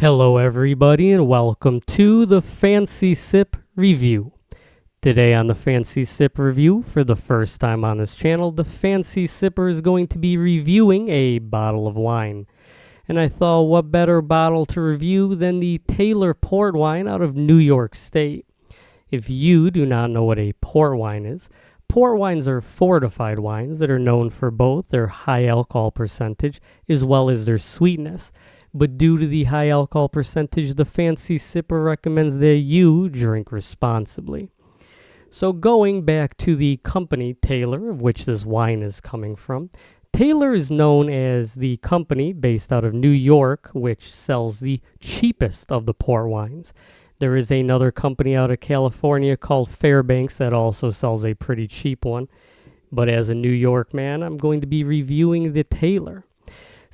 Hello everybody and welcome to the Fancy Sip Review. Today on the Fancy Sip Review, for the first time on this channel, the Fancy Sipper is going to be reviewing a bottle of wine. And I thought, what better bottle to review than the Taylor Port Wine out of New York State. If you do not know what a port wine is, port wines are fortified wines that are known for both their high alcohol percentage as well as their sweetness. But due to the high alcohol percentage, the Fancy Sipper recommends that you drink responsibly. So going back to the company Taylor, of which this wine is coming from, Taylor is known as the company based out of New York, which sells the cheapest of the port wines. There is another company out of California called Fairbanks that also sells a pretty cheap one. But as a New York man, I'm going to be reviewing the Taylor.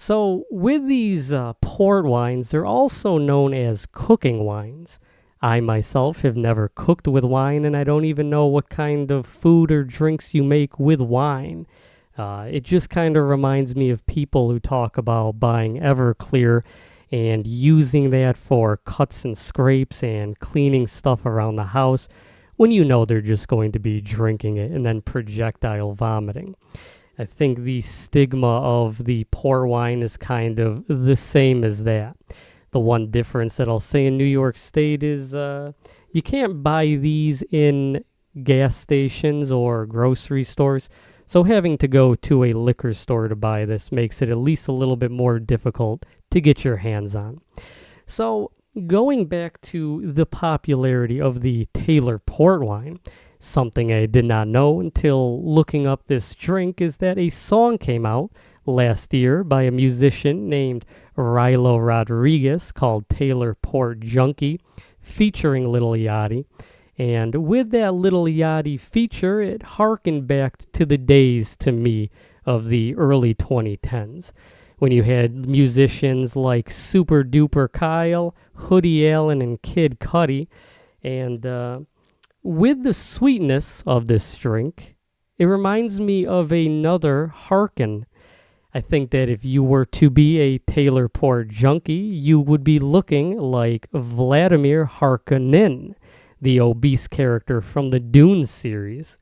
So with these port wines, they're also known as cooking wines. I myself have never cooked with wine, and I don't even know what kind of food or drinks you make with wine. It just kind of reminds me of people who talk about buying Everclear and using that for cuts and scrapes and cleaning stuff around the house when you know they're just going to be drinking it and then projectile vomiting. I think the stigma of the port wine is kind of the same as that. The one difference that I'll say in New York State is you can't buy these in gas stations or grocery stores. So having to go to a liquor store to buy this makes it at least a little bit more difficult to get your hands on. So going back to the popularity of the Taylor Port Wine, something I did not know until looking up this drink is that a song came out last year by a musician named Rilo Rodriguez called Taylor Port Junkie, featuring Lil Yachty. And with that Lil Yachty feature, it harkened back to the days, to me, of the early 2010s, when you had musicians like Super Duper Kyle, Hoodie Allen, and Kid Cudi. And with the sweetness of this drink, it reminds me of another Harkin. I think that if you were to be a Taylor Port junkie, you would be looking like Vladimir Harkonnen, the obese character from the Dune series.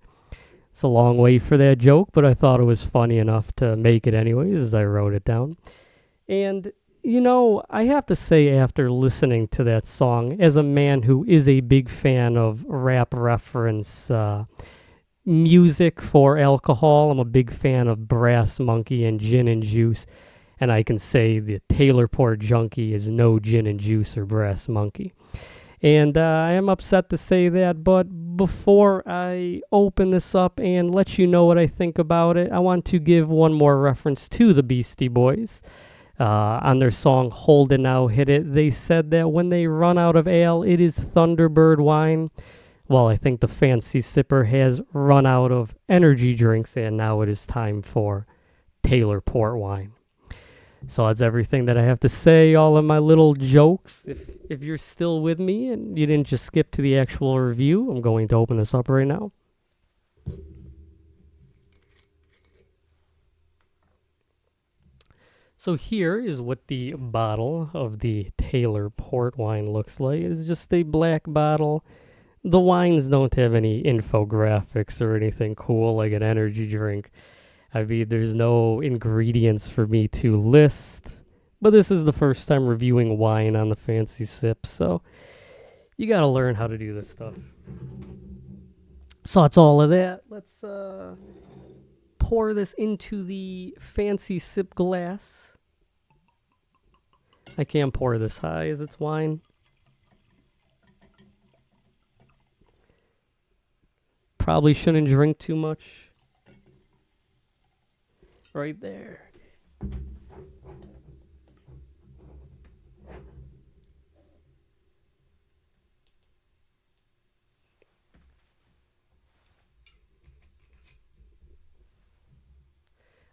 It's a long way for that joke, but I thought it was funny enough to make it anyways as I wrote it down. And you know, I have to say, after listening to that song, as a man who is a big fan of rap reference music for alcohol, I'm a big fan of Brass Monkey and Gin and Juice, and I can say the Taylor Port Junkie is no Gin and Juice or Brass Monkey. And I am upset to say that, but before I open this up and let you know what I think about it, I want to give one more reference to the Beastie Boys. On their song Hold It Now, Hit It, they said that when they run out of ale, it is Thunderbird wine. Well, I think the Fancy Sipper has run out of energy drinks, and now it is time for Taylor Port Wine. So that's everything that I have to say, all of my little jokes. If you're still with me and you didn't just skip to the actual review, I'm going to open this up right now. So here is what the bottle of the Taylor Port Wine looks like. It is just a black bottle. The wines don't have any infographics or anything cool like an energy drink. I mean, there's no ingredients for me to list. But this is the first time reviewing wine on the Fancy Sip, so you gotta learn how to do this stuff. So that's all of that. Let's pour this into the Fancy Sip glass. I can't pour this high as it's wine. Probably shouldn't drink too much. Right there.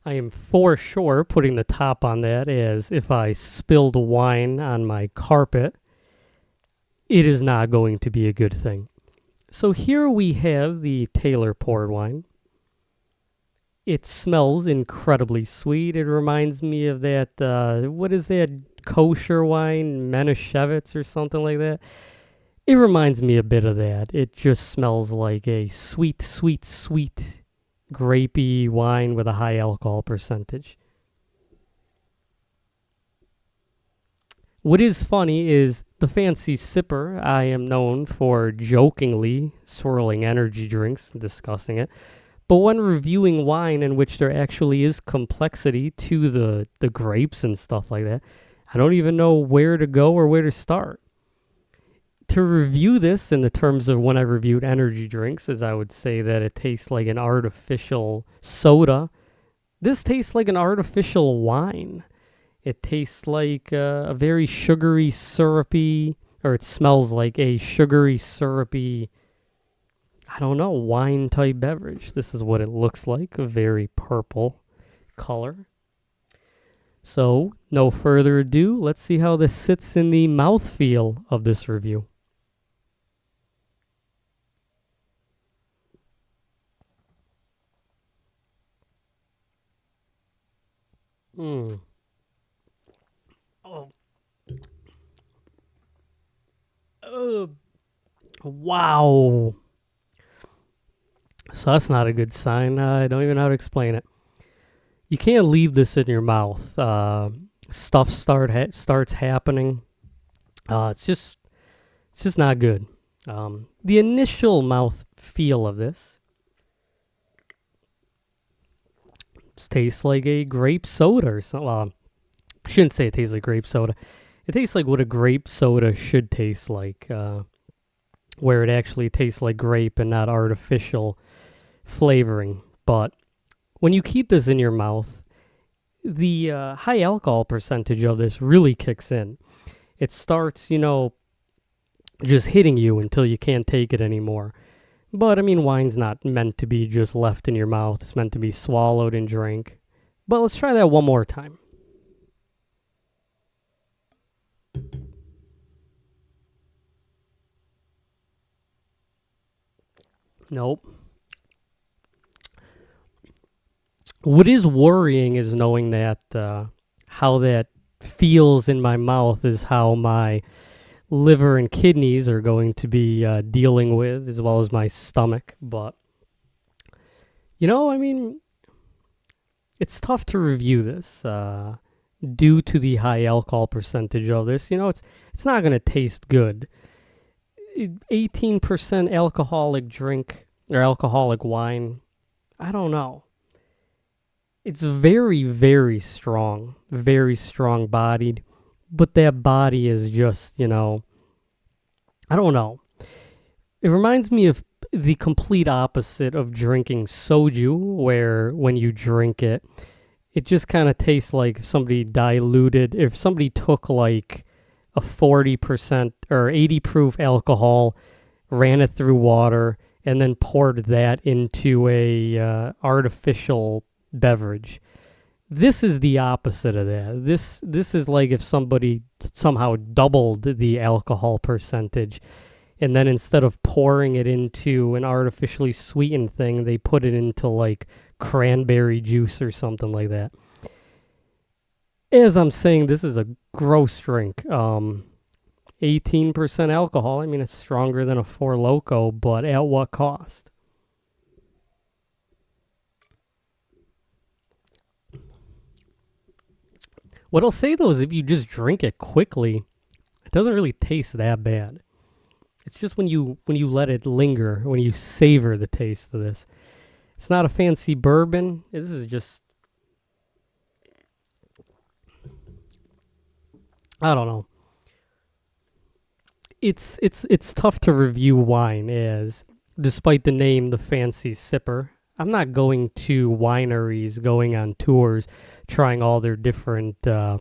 I am for sure putting the top on that, as if I spilled wine on my carpet, it is not going to be a good thing. So here we have the Taylor Port Wine. It smells incredibly sweet. It reminds me of that, what is that kosher wine, Manischewitz or something like that. It reminds me a bit of that. It just smells like a sweet, sweet, sweet grapey wine with a high alcohol percentage. What is funny is the Fancy Sipper. I am known for jokingly swirling energy drinks and discussing it. But when reviewing wine in which there actually is complexity to the grapes and stuff like that, I don't even know where to go or where to start. To review this in the terms of when I reviewed energy drinks, is I would say that it tastes like an artificial soda. This tastes like an artificial wine. It tastes like a very sugary, syrupy, or it smells like a sugary, syrupy, I don't know, wine type beverage. This is what it looks like, a very purple color. So, no further ado, let's see how this sits in the mouthfeel of this review. Oh. Wow. So that's not a good sign. I don't even know how to explain it. You can't leave this in your mouth. Stuff starts happening. It's just not good. The initial mouth feel of this tastes like a grape soda or something. Well, I shouldn't say it tastes like grape soda. It tastes like what a grape soda should taste like, where it actually tastes like grape and not artificial flavoring. But when you keep this in your mouth, the high alcohol percentage of this really kicks in. It starts, just hitting you until you can't take it anymore. But, I mean, wine's not meant to be just left in your mouth. It's meant to be swallowed and drank. But let's try that one more time. Nope. What is worrying is knowing that how that feels in my mouth is how my liver and kidneys are going to be dealing with, as well as my stomach. But, it's tough to review this due to the high alcohol percentage of this. It's not going to taste good. 18% alcoholic drink or alcoholic wine, I don't know. It's very, very strong bodied, but that body is just, I don't know. It reminds me of the complete opposite of drinking soju, where when you drink it, it just kind of tastes like somebody diluted. If somebody took like a 40% or 80 proof alcohol, ran it through water, and then poured that into a artificial beverage. This is the opposite of that. This is like if somebody somehow doubled the alcohol percentage, and then instead of pouring it into an artificially sweetened thing, they put it into like cranberry juice or something like that. As I'm saying, this is a gross drink. 18% alcohol. I mean, it's stronger than a Four Loko, but at what cost? What I'll say, though, is if you just drink it quickly, it doesn't really taste that bad. It's just when you let it linger, when you savor the taste of this. It's not a fancy bourbon. This is just, I don't know. It's tough to review wine as, despite the name, the Fancy Sipper. I'm not going to wineries, going on tours, trying all their different, all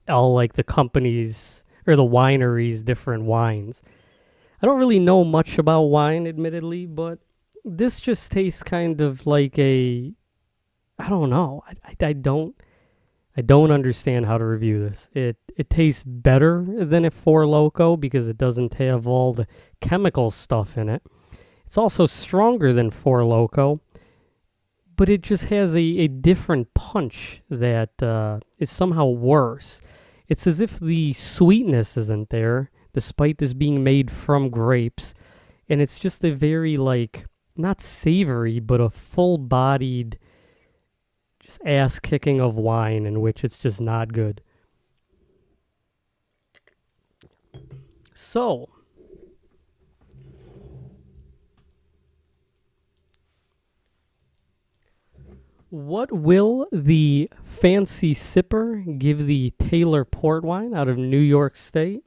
like the companies or the wineries' different wines. I don't really know much about wine, admittedly, but this just tastes kind of like a, I don't know. I don't understand how to review this. It tastes better than a Four Loko because it doesn't have all the chemical stuff in it. It's also stronger than Four Loko, but it just has a different punch that is somehow worse. It's as if the sweetness isn't there, despite this being made from grapes. And it's just a very, like, not savory, but a full-bodied, just ass-kicking of wine in which it's just not good. So, what will the Fancy Sipper give the Taylor Port Wine out of New York State?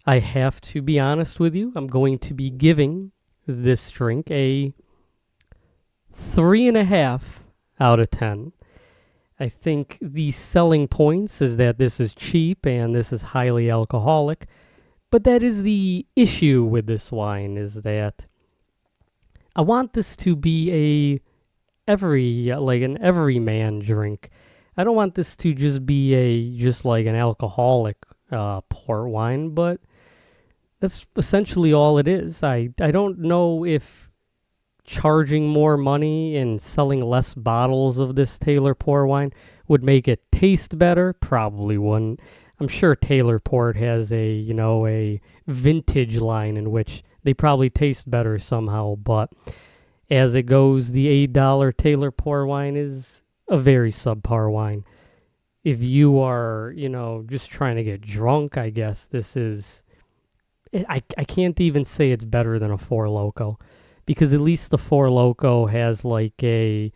I have to be honest with you. I'm going to be giving this drink a 3.5 out of 10. I think the selling points is that this is cheap and this is highly alcoholic. But that is the issue with this wine, is that I want this to be an everyman drink. I don't want this to just be like an alcoholic port wine, but that's essentially all it is. I don't know if charging more money and selling less bottles of this Taylor Port wine would make it taste better. Probably wouldn't. I'm sure Taylor Port has a vintage line in which they probably taste better somehow, but as it goes, the $8 Taylor Port wine is a very subpar wine. If you are, just trying to get drunk, I guess this is... I can't even say it's better than a Four Loko, because at least the Four Loko has like a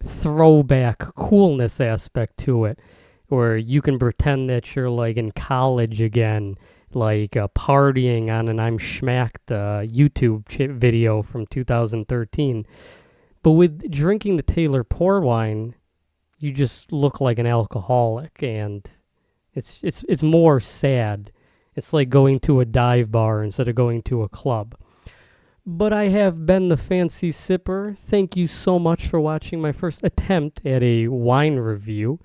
throwback coolness aspect to it, where you can pretend that you're like in college again, like partying on an I'm Schmacked YouTube video from 2013. But with drinking the Taylor Port wine, you just look like an alcoholic, and it's more sad. It's like going to a dive bar instead of going to a club. But I have been the Fancy Sipper. Thank you so much for watching my first attempt at a wine review.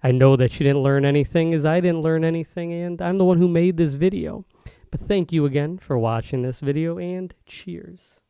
I know that you didn't learn anything, as I didn't learn anything, and I'm the one who made this video. But thank you again for watching this video, and cheers.